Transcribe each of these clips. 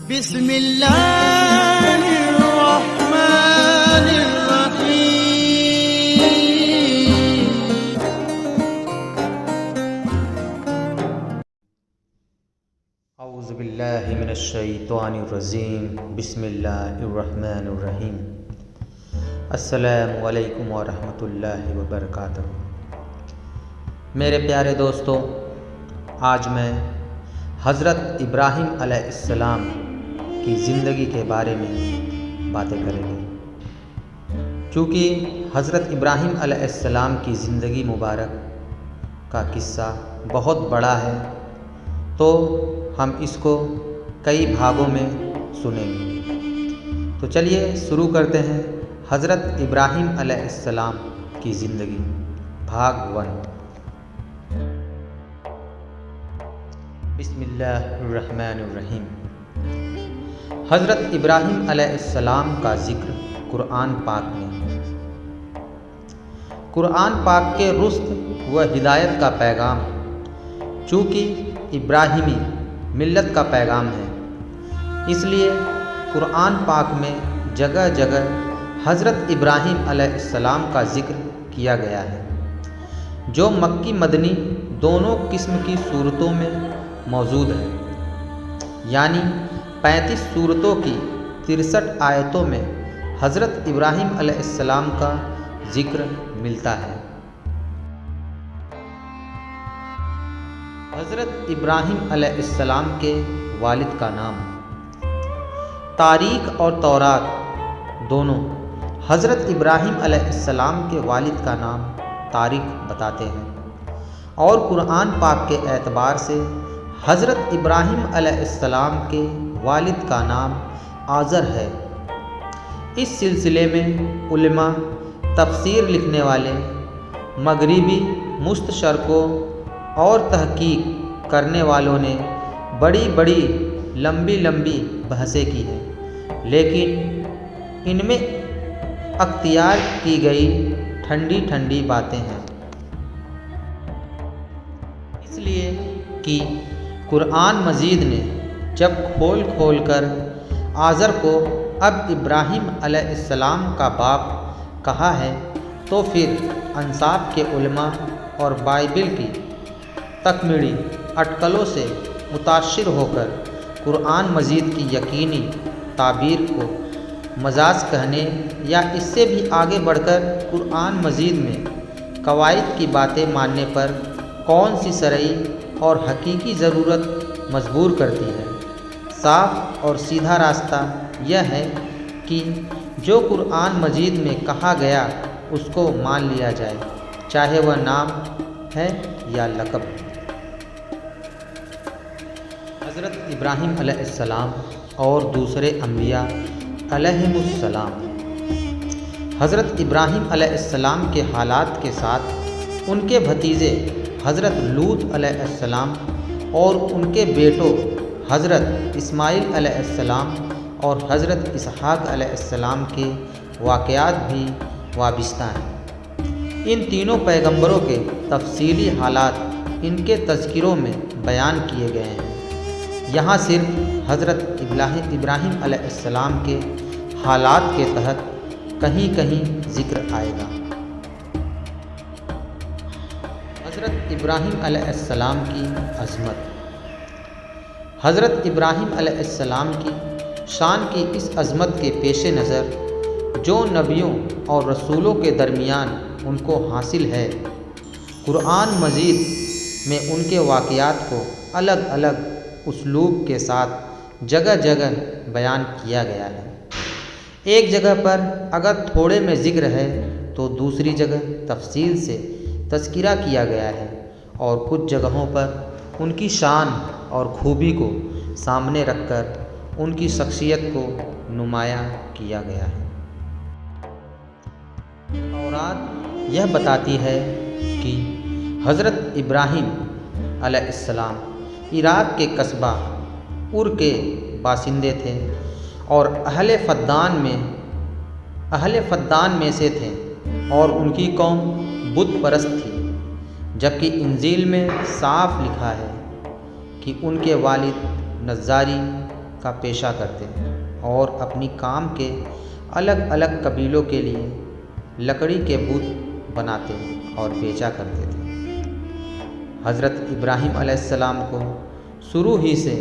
بسم اللہ الرحمن الرحیم اعوذ باللہ من الشیطان الرجیم بسم اللہ الرحمن الرحیم السلام علیکم ورحمۃ اللہ وبرکاتہ۔ میرے پیارے دوستو، آج میں حضرت ابراہیم علیہ السلام کی زندگی کے بارے میں باتیں کریں گے۔ چونکہ حضرت ابراہیم علیہ السلام کی زندگی مبارک کا قصہ بہت بڑا ہے، تو ہم اس کو کئی بھاگوں میں سنیں گے۔ تو چلیے شروع کرتے ہیں حضرت ابراہیم علیہ السلام کی زندگی، بھاگ 1۔ بسم اللہ الرحمن الرحیم۔ حضرت ابراہیم علیہ السلام کا ذکر قرآن پاک میں۔ قرآن پاک کے رشد و ہدایت کا پیغام، چونکہ ابراہیمی ملت کا پیغام ہے، اس لیے قرآن پاک میں جگہ جگہ حضرت ابراہیم علیہ السلام کا ذکر کیا گیا ہے، جو مکی مدنی دونوں قسم کی صورتوں میں موجود ہے، یعنی 35 صورتوں کی 63 آیتوں میں حضرت ابراہیم علیہ السلام کا ذکر ملتا ہے۔ حضرت ابراہیم علیہ السلام کے والد کا نام۔ تاریخ اور تورات دونوں حضرت ابراہیم علیہ السلام کے والد کا نام طارق بتاتے ہیں، اور قرآن پاک کے اعتبار سے حضرت ابراہیم علیہ السلام کے والد کا نام آزر ہے۔ اس سلسلے میں علماء، تفسیر لکھنے والے، مغربی مستشرقوں اور تحقیق کرنے والوں نے بڑی بڑی لمبی بحثیں کی ہیں، لیکن ان میں اختیار کی گئی ٹھنڈی باتیں ہیں، اس لیے کہ قرآن مجید نے جب کھول کر آزر کو اب ابراہیم علیہ السلام کا باپ کہا ہے، تو پھر انصاف کے علماء اور بائبل کی تکمیلی اٹکلوں سے متاثر ہو کر قرآن مجید کی یقینی تعبیر کو مجاز کہنے یا اس سے بھی آگے بڑھ کر قرآن مجید میں قواعد کی باتیں ماننے پر کون سی شرعی اور حقیقی ضرورت مجبور کرتی ہے۔ صاف اور سیدھا راستہ یہ ہے کہ جو قرآن مجید میں کہا گیا اس کو مان لیا جائے، چاہے وہ نام ہے یا لقب۔ حضرت ابراہیم علیہ السلام اور دوسرے انبیاء علیہم السلام۔ حضرت ابراہیم علیہ السلام کے حالات کے ساتھ ان کے بھتیجے حضرت لوط علیہ السلام اور ان کے بیٹوں حضرت اسماعیل علیہ السلام اور حضرت اسحاق علیہ السلام کے واقعات بھی وابستہ ہیں۔ ان تینوں پیغمبروں کے تفصیلی حالات ان کے تذکروں میں بیان کیے گئے ہیں، یہاں صرف حضرت ابراہیم علیہ السلام کے حالات کے تحت کہیں ذکر آئے گا۔ حضرت ابراہیم علیہ السلام کی عظمت۔ حضرت ابراہیم علیہ السلام کی شان کی اس عظمت کے پیش نظر جو نبیوں اور رسولوں کے درمیان ان کو حاصل ہے، قرآن مجید میں ان کے واقعات کو الگ اسلوب کے ساتھ جگہ بیان کیا گیا ہے۔ ایک جگہ پر اگر تھوڑے میں ذکر ہے تو دوسری جگہ تفصیل سے تذکرہ کیا گیا ہے، اور کچھ جگہوں پر ان کی شان اور خوبی کو سامنے رکھ کر ان کی شخصیت کو نمایاں کیا گیا ہے۔ تورات یہ بتاتی ہے کہ حضرت ابراہیم علیہ السلام عراق کے قصبہ ار کے باشندے تھے اور اہل فدان میں سے تھے، اور ان کی قوم بت پرست تھی، جبکہ انجیل میں صاف لکھا ہے کہ ان کے والد نجاری کا پیشہ کرتے اور اپنی کام کے الگ الگ قبیلوں کے لیے لکڑی کے بت بناتے اور بیچا کرتے تھے۔ حضرت ابراہیم علیہ السلام کو شروع ہی سے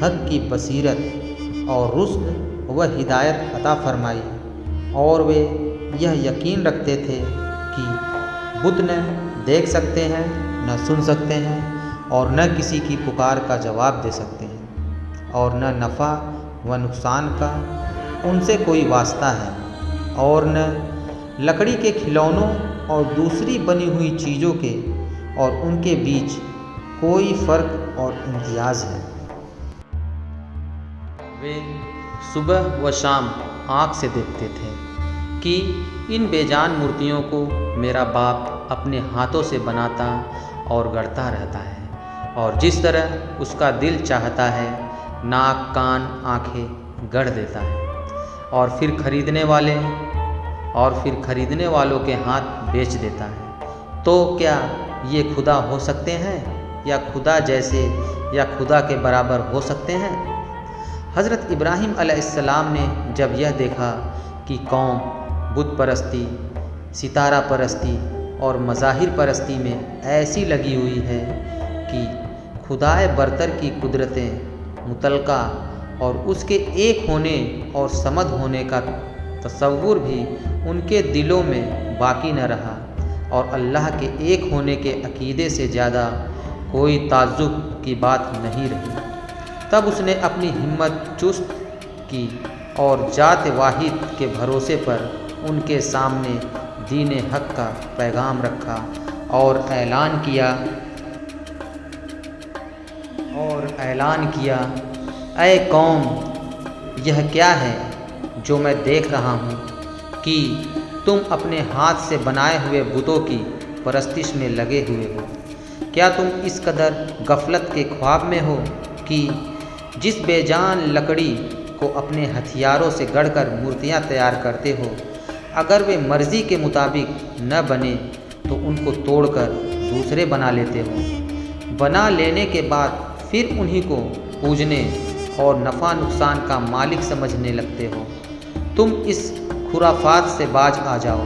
حق کی بصیرت اور رشد و ہدایت عطا فرمائی اور وہ یہ یقین رکھتے تھے کہ بت نہ دیکھ سکتے ہیں، نہ سن سکتے ہیں اور نہ کسی کی پکار کا جواب دے سکتے ہیں اور نہ نفع و نقصان کا ان سے کوئی واسطہ ہے اور نہ لکڑی کے کھلونوں اور دوسری بنی ہوئی چیزوں کے اور ان کے بیچ کوئی فرق اور امتیاز ہے۔ وہ صبح و شام آنکھ سے دیکھتے تھے کہ ان بے جان مورتیوں کو میرا باپ اپنے ہاتھوں سے بناتا اور گڑھتا رہتا ہے اور جس طرح اس کا دل چاہتا ہے ناک کان آنکھیں گڑھ دیتا ہے اور پھر خریدنے والوں کے ہاتھ بیچ دیتا ہے۔ تو کیا یہ خدا ہو سکتے ہیں یا خدا جیسے یا خدا کے برابر ہو سکتے ہیں؟ حضرت ابراہیم علیہ السلام نے جب یہ دیکھا کہ قوم بت پرستی، ستارہ پرستی اور مظاہر پرستی میں ایسی لگی ہوئی ہے کہ خدائے برتر کی قدرتیں متعلقہ اور اس کے ایک ہونے اور صمد ہونے کا تصور بھی ان کے دلوں میں باقی نہ رہا اور اللہ کے ایک ہونے کے عقیدے سے زیادہ کوئی تعجب کی بات نہیں رہی، تب اس نے اپنی ہمت چست کی اور ذات واحد کے بھروسے پر ان کے سامنے دین حق کا پیغام رکھا اور اعلان کیا اے قوم، یہ کیا ہے جو میں دیکھ رہا ہوں کہ تم اپنے ہاتھ سے بنائے ہوئے بتوں کی پرستش میں لگے ہوئے ہو؟ کیا تم اس قدر غفلت کے خواب میں ہو کہ جس بے جان لکڑی کو اپنے ہتھیاروں سے گڑھ کر مورتیاں تیار کرتے ہو، اگر وہ مرضی کے مطابق نہ بنے تو ان کو توڑ کر دوسرے بنا لیتے ہو، بنا لینے کے بعد پھر انہی کو پوجنے اور نفع نقصان کا مالک سمجھنے لگتے ہو؟ تم اس خرافات سے باز آ جاؤ،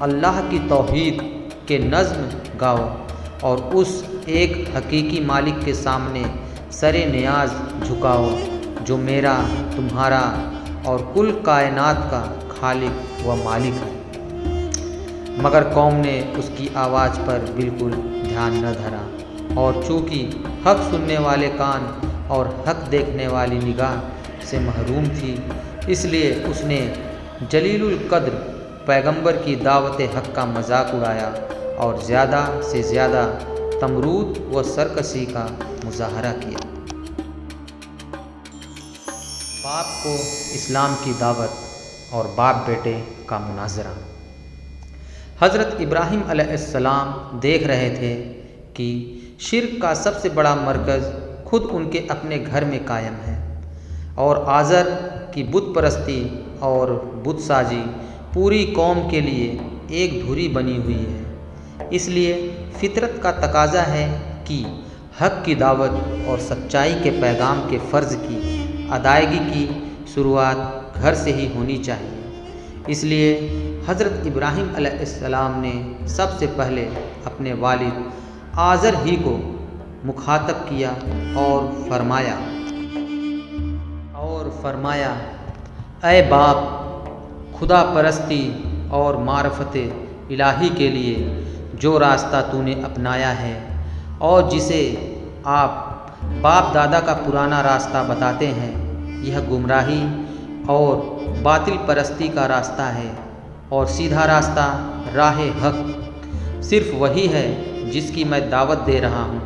اللہ کی توحید کے نظم گاؤ اور اس ایک حقیقی مالک کے سامنے سر نیاز جھکاؤ جو میرا، تمہارا اور کل کائنات کا خالق و مالک ہے۔ مگر قوم نے اس کی آواز پر بالکل دھیان نہ دھرا اور چونکہ حق سننے والے کان اور حق دیکھنے والی نگاہ سے محروم تھی، اس لیے اس نے جلیل القدر پیغمبر کی دعوت حق کا مذاق اڑایا اور زیادہ سے زیادہ تمرود و سرکشی کا مظاہرہ کیا۔ باپ کو اسلام کی دعوت اور باپ بیٹے کا مناظرہ۔ حضرت ابراہیم علیہ السلام دیکھ رہے تھے کہ شرک کا سب سے بڑا مرکز خود ان کے اپنے گھر میں قائم ہے اور آزر کی بت پرستی اور بت سازی پوری قوم کے لیے ایک دھری بنی ہوئی ہے۔ اس لیے فطرت کا تقاضا ہے کہ حق کی دعوت اور سچائی کے پیغام کے فرض کی ادائیگی کی شروعات گھر سے ہی ہونی چاہیے۔ اس لیے حضرت ابراہیم علیہ السلام نے سب سے پہلے اپنے والد آزر ہی کو مخاطب کیا اور فرمایا اے باپ، خدا پرستی اور معرفت الہی کے لیے جو راستہ تو نے اپنایا ہے اور جسے آپ باپ دادا کا پرانا راستہ بتاتے ہیں، یہ گمراہی اور باطل پرستی کا راستہ ہے اور سیدھا راستہ راہ حق صرف وہی ہے جس کی میں دعوت دے رہا ہوں۔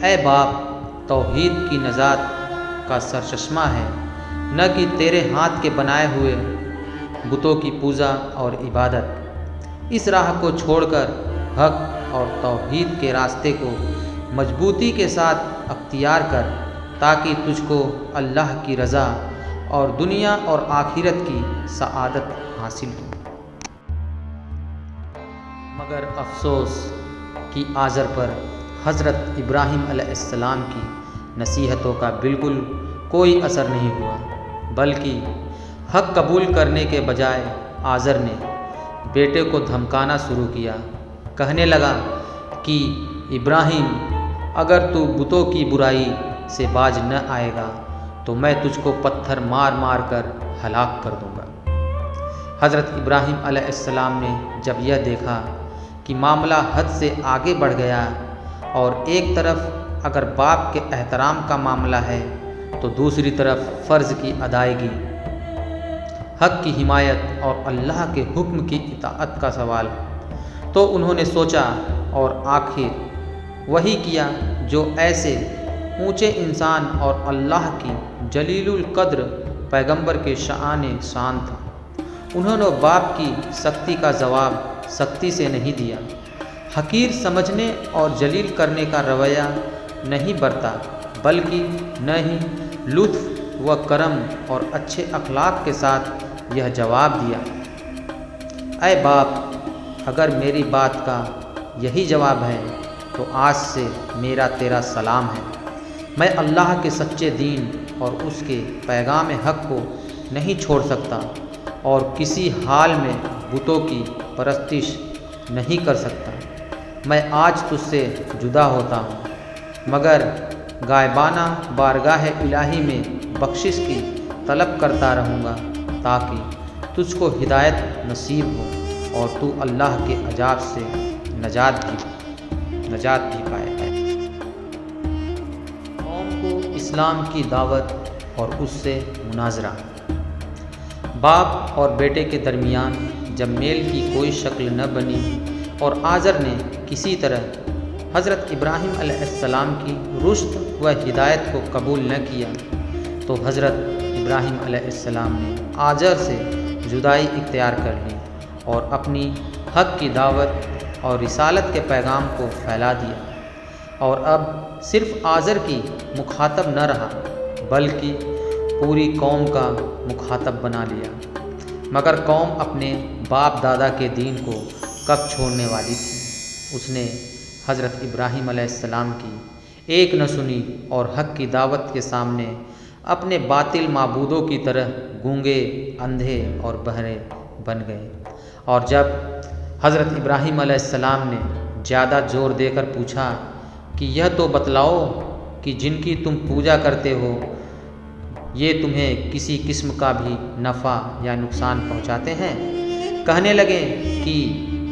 اے باپ، توحید کی نجات کا سرچشمہ ہے، نہ کہ تیرے ہاتھ کے بنائے ہوئے بتوں کی پوجا اور عبادت۔ اس راہ کو چھوڑ کر حق اور توحید کے راستے کو مضبوطی کے ساتھ اختیار کر تاکہ تجھ کو اللہ کی رضا اور دنیا اور آخرت کی سعادت حاصل ہو۔ مگر افسوس کہ آزر پر حضرت ابراہیم علیہ السلام کی نصیحتوں کا بالکل کوئی اثر نہیں ہوا، بلکہ حق قبول کرنے کے بجائے آزر نے بیٹے کو دھمکانا شروع کیا۔ کہنے لگا کہ ابراہیم، اگر تو بتوں کی برائی سے باز نہ آئے گا تو میں تجھ کو پتھر مار مار کر ہلاک کر دوں گا۔ حضرت ابراہیم علیہ السلام نے جب یہ دیکھا کہ معاملہ حد سے آگے بڑھ گیا اور ایک طرف اگر باپ کے احترام کا معاملہ ہے تو دوسری طرف فرض کی ادائیگی، حق کی حمایت اور اللہ کے حکم کی اطاعت کا سوال، تو انہوں نے سوچا اور آخر وہی کیا جو ایسے اونچے انسان اور اللہ کی جلیل القدر پیغمبر کے شان شان تھا۔ انہوں نے باپ کی سختی کا جواب سختی سے نہیں دیا، حقیر سمجھنے اور جلیل کرنے کا رویہ نہیں برتا، بلکہ نہ ہی لطف و کرم اور اچھے اخلاق کے ساتھ یہ جواب دیا، اے باپ، اگر میری بات کا یہی جواب ہے تو آج سے میرا تیرا سلام ہے۔ میں اللہ کے سچے دین اور اس کے پیغام حق کو نہیں چھوڑ سکتا اور کسی حال میں بتوں کی پرستش نہیں کر سکتا۔ میں آج تجھ سے جدا ہوتا ہوں، مگر غائبانہ بارگاہ الہی میں بخشش کی طلب کرتا رہوں گا تاکہ تجھ کو ہدایت نصیب ہو اور تو اللہ کے عذاب سے نجات بھی پائے۔ قوم کو اسلام کی دعوت اور اس سے مناظرہ۔ باپ اور بیٹے کے درمیان جب میل کی کوئی شکل نہ بنی اور آزر نے کسی طرح حضرت ابراہیم علیہ السلام کی رشد و ہدایت کو قبول نہ کیا تو حضرت ابراہیم علیہ السلام نے آزر سے جدائی اختیار کر لی اور اپنی حق کی دعوت اور رسالت کے پیغام کو پھیلا دیا، اور اب صرف آزر کی مخاطب نہ رہا بلکہ پوری قوم کا مخاطب بنا لیا۔ مگر قوم اپنے باپ دادا کے دین کو کب چھوڑنے والی تھی؟ اس نے حضرت ابراہیم علیہ السلام کی ایک نہ سنی اور حق کی دعوت کے سامنے اپنے باطل معبودوں کی طرح گونگے، اندھے اور بہرے بن گئے۔ اور جب حضرت ابراہیم علیہ السلام نے زیادہ زور دے کر پوچھا کہ یہ تو بتلاؤ کہ جن کی تم پوجا کرتے ہو یہ تمہیں کسی قسم کا بھی نفع یا نقصان پہنچاتے ہیں؟ کہنے لگے کہ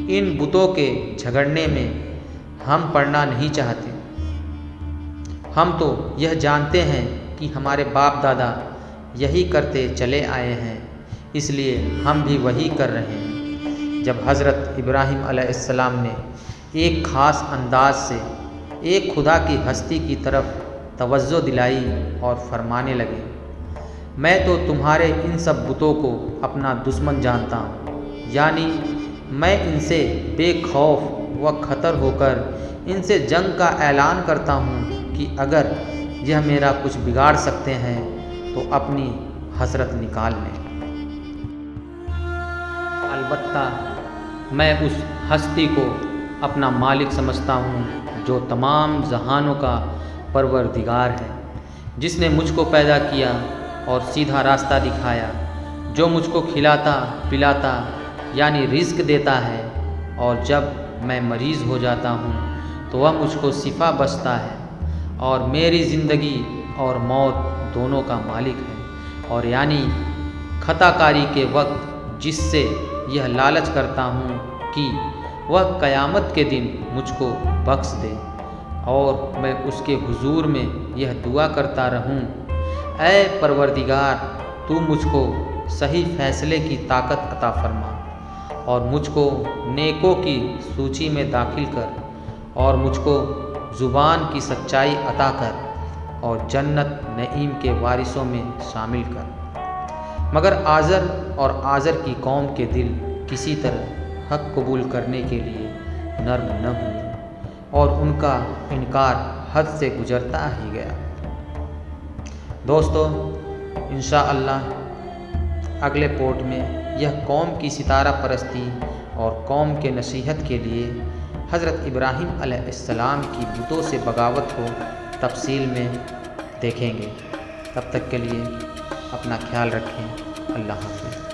ان بتوں کے جھگڑنے میں ہم پڑنا نہیں چاہتے، ہم تو یہ جانتے ہیں کہ ہمارے باپ دادا یہی کرتے چلے آئے ہیں، اس لیے ہم بھی وہی کر رہے ہیں۔ جب حضرت ابراہیم علیہ السلام نے ایک خاص انداز سے ایک خدا کی ہستی کی طرف توجہ دلائی اور فرمانے لگے، میں تو تمہارے ان سب بتوں کو اپنا دشمن جانتا ہوں، یعنی میں ان سے بے خوف و خطر ہو کر ان سے جنگ کا اعلان کرتا ہوں کہ اگر یہ میرا کچھ بگاڑ سکتے ہیں تو اپنی حسرت نکال لیں۔ البتہ میں اس ہستی کو اپنا مالک سمجھتا ہوں جو تمام جہانوں کا پروردگار ہے، جس نے مجھ کو پیدا کیا اور سیدھا راستہ دکھایا، جو مجھ کو کھلاتا پلاتا یعنی رزق دیتا ہے، اور جب میں مریض ہو جاتا ہوں تو وہ مجھ کو شفا بخشتا ہے، اور میری زندگی اور موت دونوں کا مالک ہے، اور یعنی خطا کاری کے وقت جس سے یہ لالچ کرتا ہوں کہ وہ قیامت کے دن مجھ کو بخش دے، اور میں اس کے حضور میں یہ دعا کرتا رہوں، اے پروردگار، تو مجھ کو صحیح فیصلے کی طاقت عطا فرما اور مجھ کو نیکوں کی سوچی میں داخل کر، اور مجھ کو زبان کی سچائی عطا کر، اور جنت نعیم کے وارثوں میں شامل کر۔ مگر آزر اور آزر کی قوم کے دل کسی طرح حق قبول کرنے کے لیے نرم نہ ہوئے، اور ان کا انکار حد سے گزرتا ہی گیا۔ دوستو، انشاءاللہ اگلے پوڈ میں یہ قوم کی ستارہ پرستی اور قوم کے نصیحت کے لیے حضرت ابراہیم علیہ السلام کی بتوں سے بغاوت کو تفصیل میں دیکھیں گے۔ تب تک کے لیے اپنا خیال رکھیں۔ اللہ حافظ۔